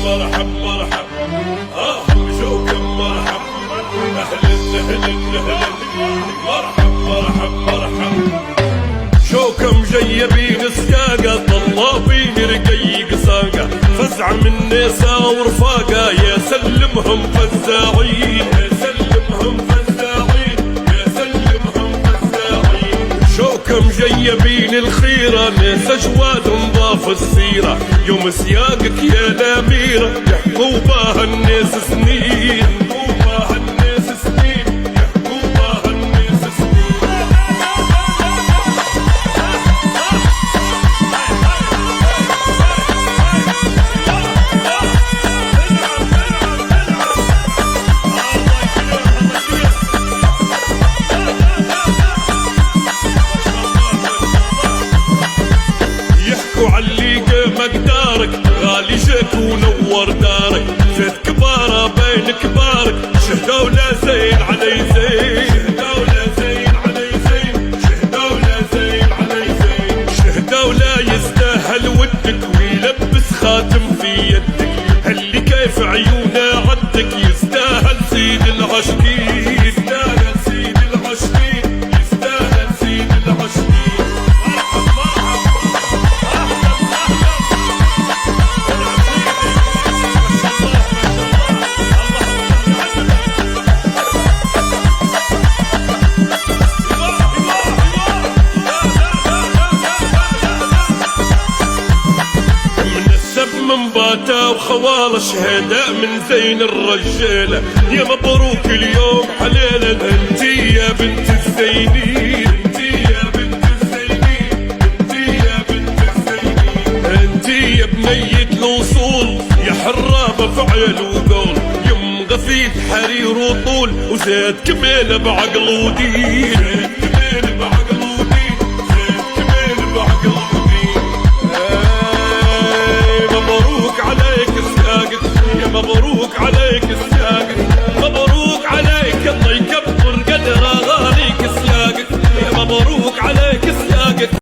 مرحب مرحب شوكم مرحب اهلا اهلا اهلا مرحب مرحب مرحب شوكم جيبين سقاقة طلابين رقيق ساقة فزع من نيسا ورفاقة يا سلمهم فزاعين يا سلمهم فزاعين يا سلمهم فزاعين شوكم جيبين الخيرة نيسا جواد نضاف السيرة يوم سياقك يا الأميرة يحكوا بها الناس سنين وعليق مقدارك غالي جاك ونور دارك فات كبارة بين كبارك شهدوا لا زين علي زين شهدوا لا زين علي زين شهدوا لا زين علي زين شهدوا لا يستاهل ودك ويلبس خاتم في يدك اللي كيف عيونه عدك يستاهل سيد العشقين يستاهل سيد العشقين يستاهل سيد العشقين من باتا وخوالة شهداء من زين الرجالة يا مبروك اليوم حليلة انتي يا بنت الزينين انتي يا بنت الزينين انتي يا بنت الزينين انتي يا بنية الوصول يا حرابة فعل وقول يم غفيت حرير وطول وزاد كميلة بعقل ودين زاد كميلة بعقل